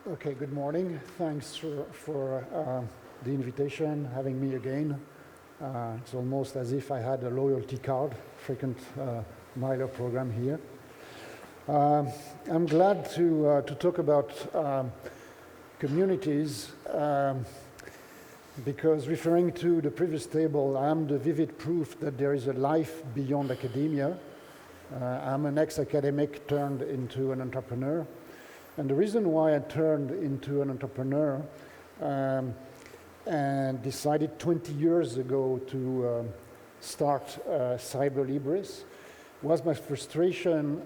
Okay, good morning. Thanks for the invitation, having me again. It's almost as if I had a loyalty card, frequent Milo program here. I'm glad to talk about communities because referring to the previous table, I'm the vivid proof that there is a life beyond academia. I'm an ex-academic turned into an entrepreneur. And the reason why I turned into an entrepreneur and decided 20 years ago to start Brys was my frustration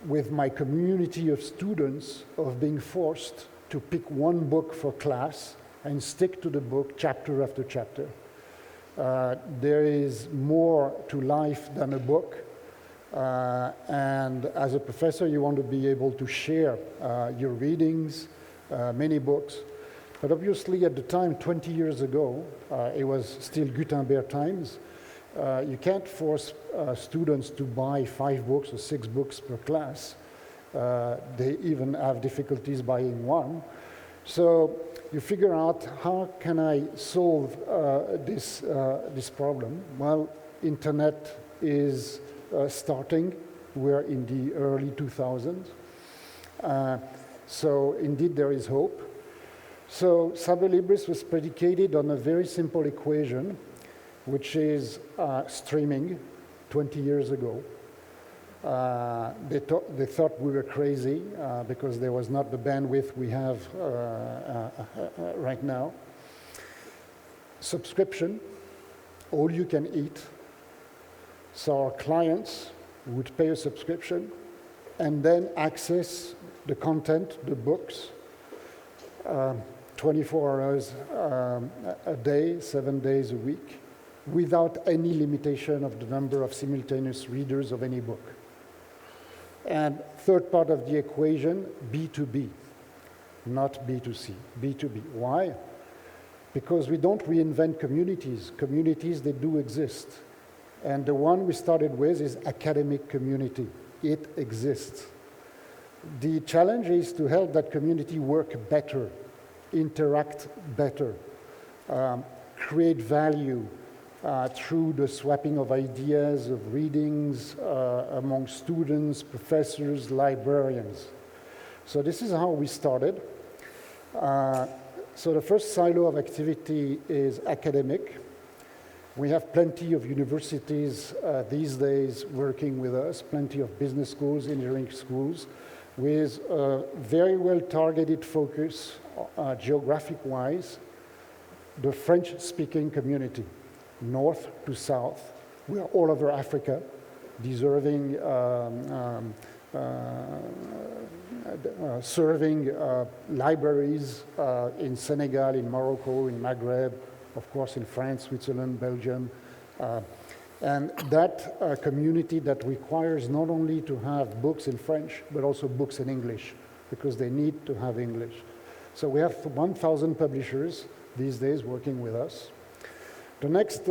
with my community of students of being forced to pick one book for class and stick to the book chapter after chapter. There is more to life than a book. And as a professor, you want to be able to share your readings, many books. But obviously, at the time, 20 years ago, it was still Gutenberg times. You can't force students to buy 5 books or 6 books per class. They even have difficulties buying one. So you figure out, how can I solve this problem? Well, internet is starting. We're in the early 2000s. So indeed there is hope. So Brys was predicated on a very simple equation, which is streaming 20 years ago. They thought we were crazy because there was not the bandwidth we have right now. Subscription, all you can eat. So our clients would pay a subscription and then access the content, the books, 24 hours a day, 7 days a week, without any limitation of the number of simultaneous readers of any book. And third part of the equation, B2B, not B2C, B2B. Why? Because we don't reinvent communities. Communities, they do exist. And the one we started with is academic community. It exists. The challenge is to help that community work better, interact better, create value through the swapping of ideas, of readings among students, professors, librarians. So this is how we started. So the first silo of activity is academic. We have plenty of universities these days working with us, plenty of business schools, engineering schools, with a very well-targeted focus, geographic-wise, the French-speaking community, north to south. We are all over Africa, deserving, serving libraries in Senegal, in Morocco, in Maghreb, of course, in France, Switzerland, Belgium. And that community that requires not only to have books in French, but also books in English, because they need to have English. So we have 1,000 publishers these days working with us. The next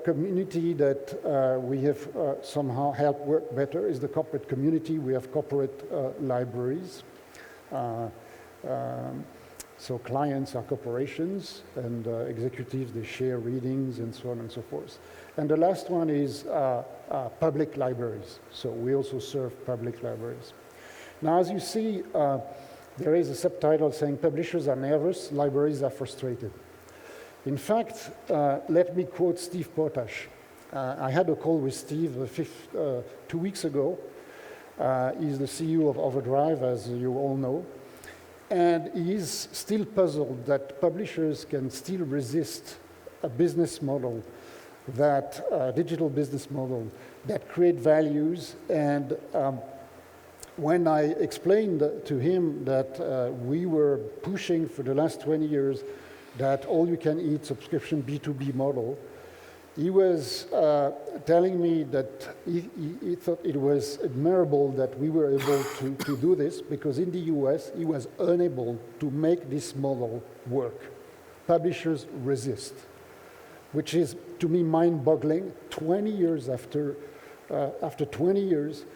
community that we have somehow helped work better is the corporate community. We have corporate libraries. So clients are corporations, and executives, they share readings and so on and so forth. And the last one is public libraries. So we also serve public libraries. Now, as you see, there is a subtitle saying publishers are nervous, libraries are frustrated. In fact, let me quote Steve Potash. I had a call with Steve 2 weeks ago. He's the CEO of Overdrive, as you all know. And he is still puzzled that publishers can still resist a business model, that digital business model, that create values. And when I explained to him that we were pushing for the last 20 years that all-you-can-eat subscription B2B model, he was telling me that he thought it was admirable that we were able to do this, because in the US, he was unable to make this model work. Publishers resist, which is, to me, mind-boggling. 20 years after 20 years,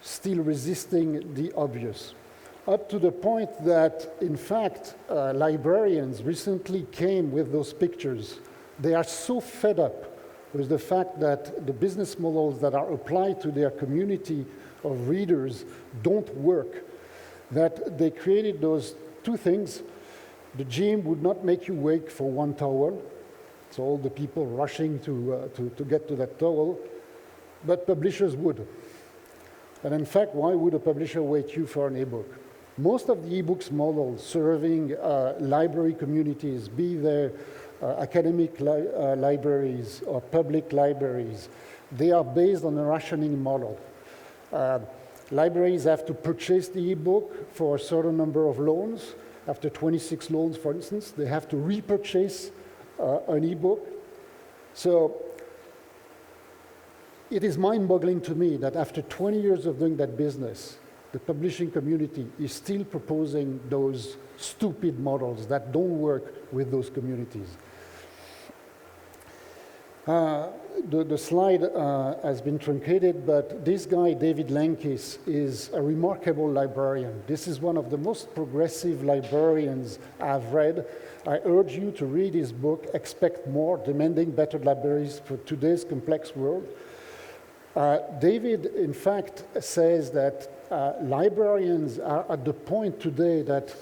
still resisting the obvious. up to the point that, in fact, librarians recently came with those pictures. They are so fed up with the fact that the business models that are applied to their community of readers don't work, that they created those two things. The gym would not make you wait for one towel, so all the people rushing to get to that towel, but publishers would. And in fact, why would a publisher wait you for an ebook? Most of the ebooks models serving library communities, be they academic libraries or public libraries, they are based on a rationing model. Libraries have to purchase the ebook for a certain number of loans. After 26 loans, for instance, they have to repurchase an ebook. So it is mind-boggling to me that after 20 years of doing that business, the publishing community is still proposing those stupid models that don't work with those communities. The slide has been truncated, but this guy, David Lankis, is a remarkable librarian. This is one of the most progressive librarians I've read. I urge you to read his book, Expect More, Demanding Better Libraries for Today's Complex World. David, in fact, says that librarians are at the point today that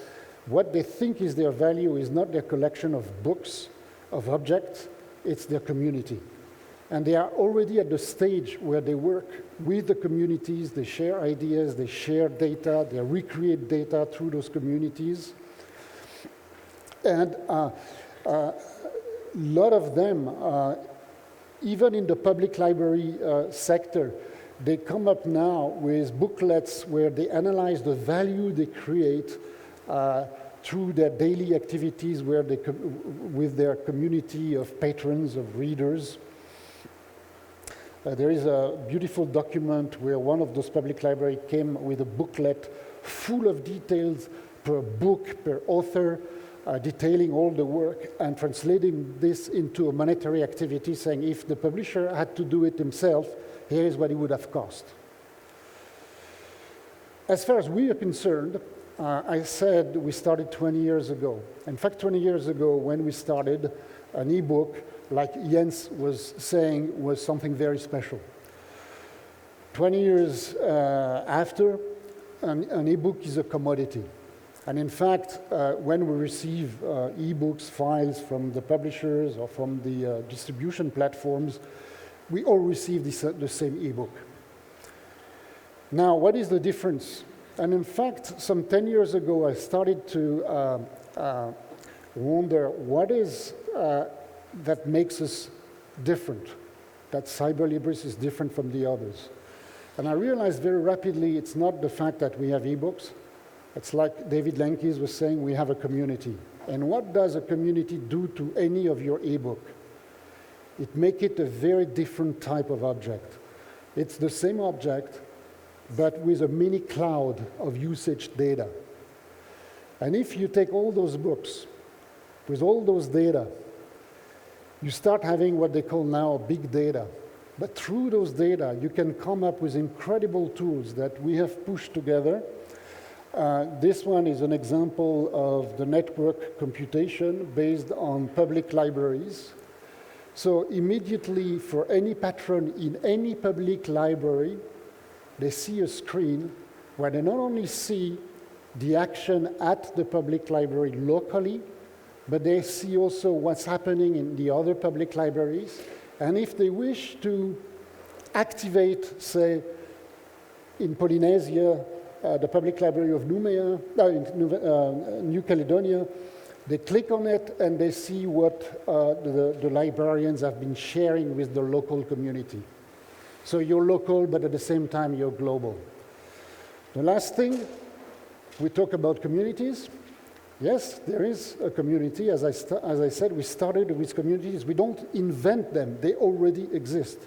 what they think is their value is not their collection of books, of objects, it's their community. And they are already at the stage where they work with the communities, they share ideas, they share data, they recreate data through those communities. And a lot of them, even in the public library sector, they come up now with booklets where they analyze the value they create through their daily activities where they with their community of patrons, of readers. There is a beautiful document where one of those public libraries came with a booklet full of details per book, per author, detailing all the work and translating this into a monetary activity, saying if the publisher had to do it himself, here is what it would have cost. As far as we are concerned, I said we started 20 years ago. In fact, 20 years ago, when we started, an ebook, like Jens was saying, was something very special. 20 years after, an ebook is a commodity. And in fact, when we receive ebooks, files from the publishers or from the distribution platforms, we all receive the same ebook. Now, what is the difference? And in fact, some 10 years ago, I started to wonder what is that makes us different, that Cyberlibris is different from the others. And I realized very rapidly it's not the fact that we have ebooks. It's like David Lankis was saying, we have a community. And what does a community do to any of your ebook? It makes it a very different type of object. It's the same object, but with a mini cloud of usage data. And if you take all those books, with all those data, you start having what they call now big data. But through those data, you can come up with incredible tools that we have pushed together. This one is an example of the network computation based on public libraries. So immediately, for any patron in any public library, they see a screen where they not only see the action at the public library locally, but they see also what's happening in the other public libraries. And if they wish to activate, say, in Polynesia, the public library of New Caledonia, they click on it and they see what the librarians have been sharing with the local community. So you're local, but at the same time, you're global. The last thing, we talk about communities. Yes, there is a community. As I said, we started with communities. We don't invent them. They already exist.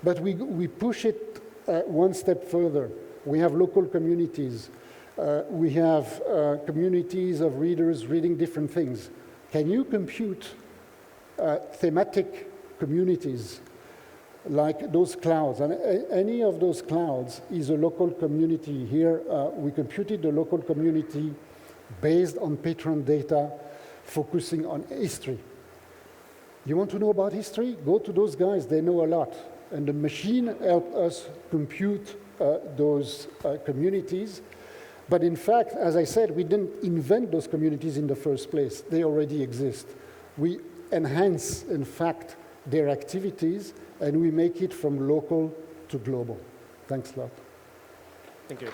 But we push it one step further. We have local communities. We have communities of readers reading different things. Can you compute thematic communities like those clouds. And any of those clouds is a local community. Here, we computed the local community based on patron data, focusing on history. You want to know about history? Go to those guys, they know a lot. And the machine helped us compute those communities. But in fact, as I said, we didn't invent those communities in the first place. They already exist. We enhance, in fact, their activities, and we make it from local to global. Thanks a lot. Thank you.